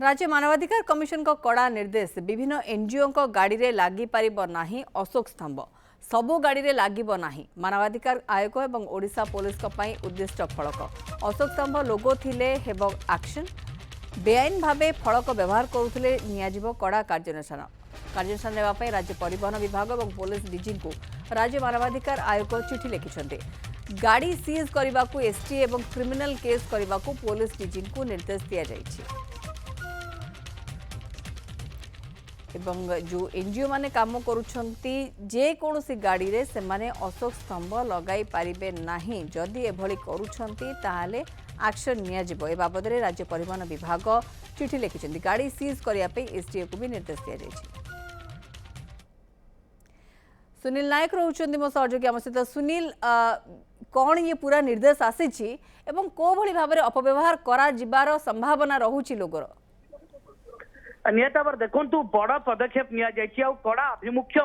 राज्य मानवाधिकार कमिशन को कड़ा निर्देश विभिन्न एनजीओ गाड़ी में लगी पार ना अशोक स्तंभ सबु गाड़ी में लगे ना मानवाधिकार आयोग और ओडिशा पुलिस उद्दिष्ट फलक अशोक स्तंभ लोगो थिले हेब एक्शन बेआईन भावे फलक व्यवहार करुले कड़ा कार्यानुष्ठान नेवाई राज्य परिवहन विभाग और पुलिस डीजी को राज्य मानवाधिकार आयोग चिठी लिखिं गाड़ी सीज करने को एसटी और क्रिमिनल केस करने को पुलिस डीजी को निर्देश दि जाइए एवं जो एनजीओ माने काम करुछंती जे कोनोसी गाड़ी रे से माने अशोक स्तंभ लगाई पारिबे नाही जदि एभली करुछंती ताहाले एक्शन निया जिवो ए बाबद रे राज्य परिवहन विभाग चिठी लिखिछंती गाड़ी सीज करिया पे एसटीओ को भी निर्देश दिया जायछि। सुनील नायक रहउछंती मो सहयोगी आम सहित सुनील कौन ये पूरा निर्देश आसीछि एवं को भली भाबरे अपव्यवहार करा जिबार संभावना रहुछि लोगर निहत भाव देखु बड़ पदक्षेप कड़ा आभिमुख्य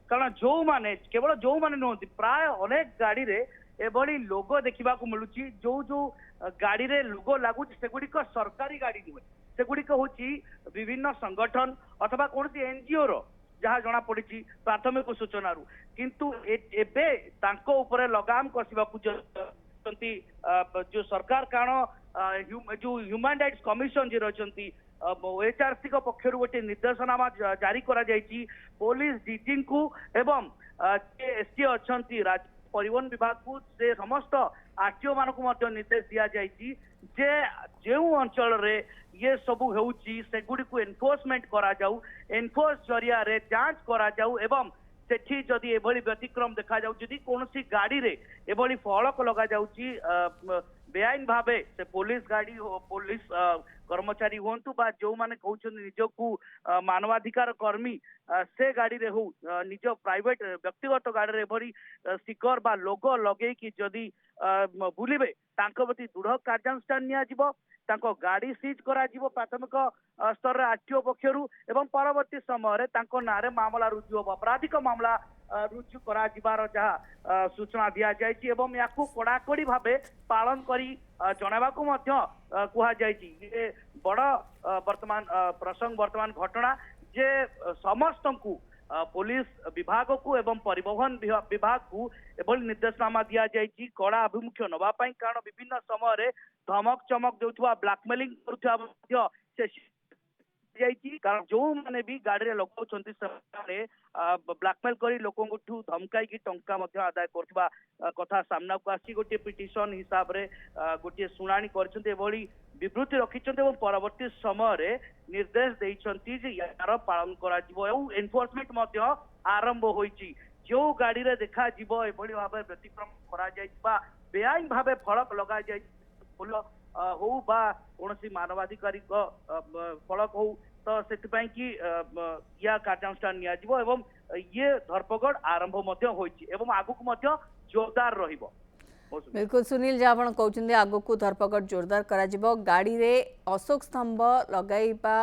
कारण जो माने केवल जो माने नुहति प्राय अनेक गाड़ी रे एभली लोगो देखा मिलूँ जो जो गाड़ी रे लोगो लगुच सेगुड़िक सरकारी गाड़ी नुहे सेगुड़िक हूँ विभिन्न संगठन अथवा कौन एनजीओ रो जहाँ जना पड़ी प्राथमिक सूचना किंतु एबे तांको उपरे लगाम कसवा जो सरकार कारण जो ह्यूमन राइट्स कमिशन जी रही एचआरसी पक्षर गोटे निर्देशनामा जारी करा जायछि पुलिस डीजी को एवं एसटी अच्छा राज्य परिवहन विभाग को से समस्त आरटीओ मान को निर्देश दि जायछि जे जो अंचल रे ये सबू होउछि सेगुडी को एनफोर्समेंट करा जाऊ एनफोर्स जरिया रे जांच करा जाऊ एवं सेठी जदि एभली व्यतिक्रम देखा जाऊ जदि कोनोसी गाड़ी रे एभली फलक लगा जाउछि बेआईन भावे से पुलिस गाड़ी हो पुलिस कर्मचारी हूँ बा जो माने कहउछन निजकू मानवाधिकार कर्मी से गाड़ी रे हो निज प्राइवेट व्यक्तिगत गाड़ी रे भरी स्टिकर बा लोगो लगे कि जदि बुलिबे तांको प्रति दृढ़ कार्यानुष्ठान निया जिवो तांको गाड़ी सीज करा जिवो प्राथमिक स्तर रे आरटीओ पक्षरु एवं परवर्ती समय रे तांको नारे मामला रुजु हो अपराधिक मामला रुजु करा जिबार जहा सूचना दिया जायछि एवं याकू कड़ाकड़ी भावे पालन करी जणाबाकू मध्य कुहा जायछि जे बड़ वर्तमान प्रसंग वर्तमान घटना जे समस्त को पुलिस विभाग को एवं परिवहन विभाग को एभली निर्देशनामा दिया जायछि कड़ा अभिमुख्य नवा पई कारण विभिन्न समय रे धमक चमक देउथवा ब्लैकमेलिंग करुथवा कारण जो माने भी गाड़ी रे लगाउछंती से ब्लैकमेल करी लोकों को धमकाई की टंका आदाय करथबा कथा सामना को आसी गोटे पिटिशन हिसाब रे गोटे सुनानी करछंती एभली विवृत्ति रखिछंती एवं परवर्ती समय रे निर्देश देइछंती जे यार पालन करा जिवो एवं एनफोर्समेंट मध्य आरंभ होईछि जो गाड़ी रे देखा जिवो एभली भाबे व्यतिक्रम करा जाइबा बेआईन भाबे फलक लगा जाय फुल हो बा कोनोसी मानवाधिकारी फलक हो तो से या कार्यानुष्ठान निया जिवो एवं ये धरपकड़ आरंभ मध्य होईछि एवं आगु को मध्य जोरदार रहिबो। बिल्कुल सुनील जहाँ कहते आग को धरपकड़ जोरदार करा जिवो गाड़ी रे अशोक स्तंभ लगाइबा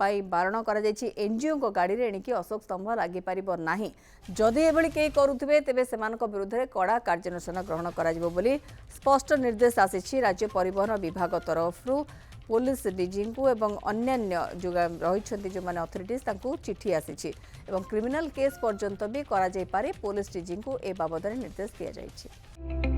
पाई बारण करा जायछि एनजीओ को गाड़ी रे एणिकी अशोक स्तंभ लागि पारिबो नाही जदि एभली के करुथिबे तेबे सेमानक विरुद्ध रे कड़ा कार्यानुष्ठान ग्रहण करा जिवो बोली स्पष्ट निर्देश आसीछि राज्य परिवहन विभाग तरफरु पुलिस डीजी को एवं अन्यान्य जो रही जो माने अथॉरिटीज तांको चिठी आसीछि एवं क्रिमिनल केस पर्यंत भी करा जाय पारे पुलिस डीजी को ए बाबद निर्देश दिया जायछि।